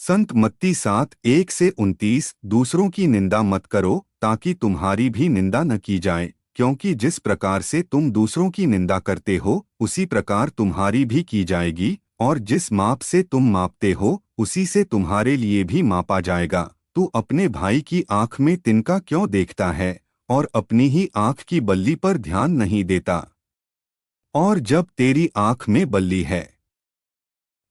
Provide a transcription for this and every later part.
संत मत्ती 7:1-29। दूसरों की निंदा मत करो ताकि तुम्हारी भी निंदा न की जाए, क्योंकि जिस प्रकार से तुम दूसरों की निंदा करते हो उसी प्रकार तुम्हारी भी की जाएगी, और जिस माप से तुम मापते हो उसी से तुम्हारे लिए भी मापा जाएगा। तू अपने भाई की आंख में तिनका क्यों देखता है और अपनी ही आंख की बल्ली पर ध्यान नहीं देता? और जब तेरी आंख में बल्ली है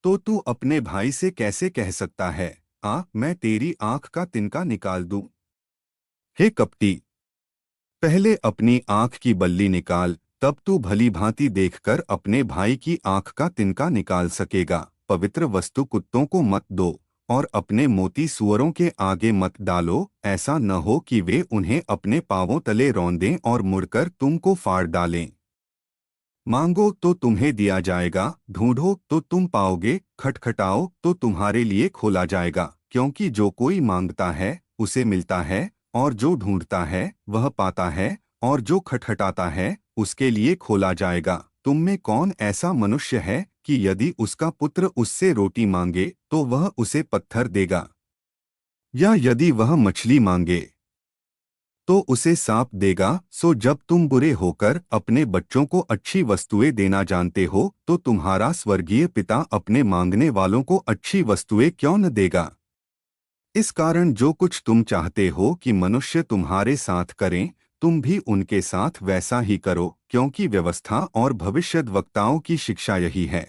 तो तू अपने भाई से कैसे कह सकता है, मैं तेरी आंख का तिनका निकाल दूं? हे कपटी, पहले अपनी आंख की बल्ली निकाल, तब तू भली भांति देखकर अपने भाई की आंख का तिनका निकाल सकेगा। पवित्र वस्तु कुत्तों को मत दो और अपने मोती सूअरों के आगे मत डालो, ऐसा न हो कि वे उन्हें अपने पांवों तले रौंदें और मुड़कर तुमको फाड़ डालें। मांगो तो तुम्हें दिया जाएगा, ढूंढो तो तुम पाओगे, खटखटाओ तो तुम्हारे लिए खोला जाएगा। क्योंकि जो कोई मांगता है उसे मिलता है, और जो ढूंढता है वह पाता है, और जो खटखटाता है उसके लिए खोला जाएगा। तुम में कौन ऐसा मनुष्य है कि यदि उसका पुत्र उससे रोटी मांगे तो वह उसे पत्थर देगा? या यदि वह मछली मांगे तो उसे सांप देगा? सो जब तुम बुरे होकर अपने बच्चों को अच्छी वस्तुएं देना जानते हो तो तुम्हारा स्वर्गीय पिता अपने मांगने वालों को अच्छी वस्तुएं क्यों न देगा? इस कारण जो कुछ तुम चाहते हो कि मनुष्य तुम्हारे साथ करें, तुम भी उनके साथ वैसा ही करो, क्योंकि व्यवस्था और भविष्यद्वक्ताओं की शिक्षा यही है।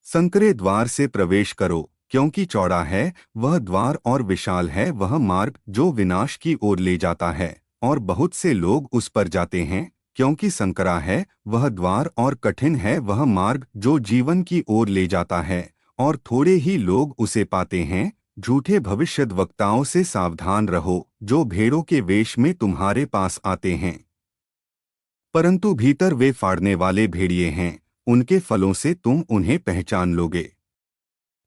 संकरे द्वार से प्रवेश करो, क्योंकि चौड़ा है वह द्वार और विशाल है वह मार्ग जो विनाश की ओर ले जाता है, और बहुत से लोग उस पर जाते हैं। क्योंकि संकरा है वह द्वार और कठिन है वह मार्ग जो जीवन की ओर ले जाता है, और थोड़े ही लोग उसे पाते हैं। झूठे भविष्यद्वक्ताओं से सावधान रहो, जो भेड़ों के वेश में तुम्हारे पास आते हैं, परंतु भीतर वे फाड़ने वाले भेड़िए हैं। उनके फलों से तुम उन्हें पहचान लोगे।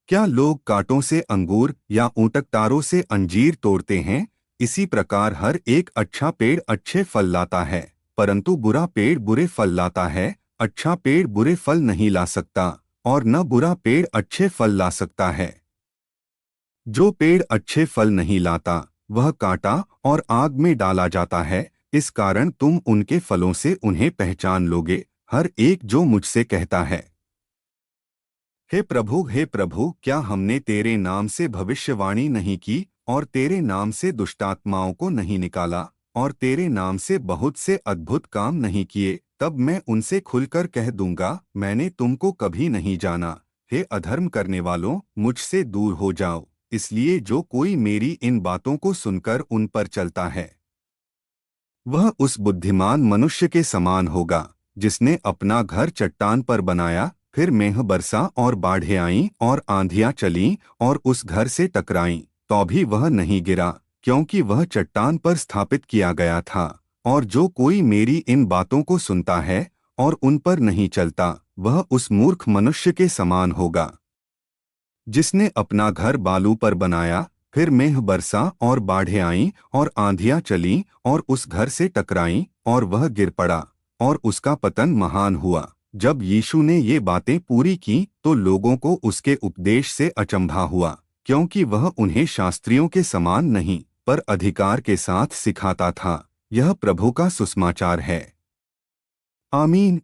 क्या लोग कांटों से अंगूर या ऊंटकतारों से अंजीर तोड़ते हैं? इसी प्रकार हर एक अच्छा पेड़ अच्छे फल लाता है, परंतु बुरा पेड़ बुरे फल लाता है। अच्छा पेड़ बुरे फल नहीं ला सकता, और न बुरा पेड़ अच्छे फल ला सकता है। जो पेड़ अच्छे फल नहीं लाता वह काटा और आग में डाला जाता है। इस कारण तुम उनके फलों से उन्हें पहचान लोगे। हर एक जो मुझसे कहता है, हे प्रभु, क्या हमने तेरे नाम से भविष्यवाणी नहीं की, और तेरे नाम से दुष्टात्माओं को नहीं निकाला, और तेरे नाम से बहुत से अद्भुत काम नहीं किए? तब मैं उनसे खुलकर कह दूंगा, मैंने तुमको कभी नहीं जाना। हे अधर्म करने वालों, मुझसे दूर हो जाओ। इसलिए जो कोई मेरी इन बातों को सुनकर उन पर चलता है वह उस बुद्धिमान मनुष्य के समान होगा जिसने अपना घर चट्टान पर बनाया। फिर मेंह बरसा और बाढ़ें आईं और आंधियां चलीं और उस घर से टकराईं, तो भी वह नहीं गिरा, क्योंकि वह चट्टान पर स्थापित किया गया था। और जो कोई मेरी इन बातों को सुनता है और उन पर नहीं चलता वह उस मूर्ख मनुष्य के समान होगा जिसने अपना घर बालू पर बनाया। फिर मेंह बरसा और बाढ़ें आईं और आंधियां चलीं और उस घर से टकराईं, और वह गिर पड़ा, और उसका पतन महान हुआ। जब यीशु ने ये बातें पूरी की तो लोगों को उसके उपदेश से अचंभा हुआ, क्योंकि वह उन्हें शास्त्रियों के समान नहीं पर अधिकार के साथ सिखाता था। यह प्रभु का सुसमाचार है। आमीन।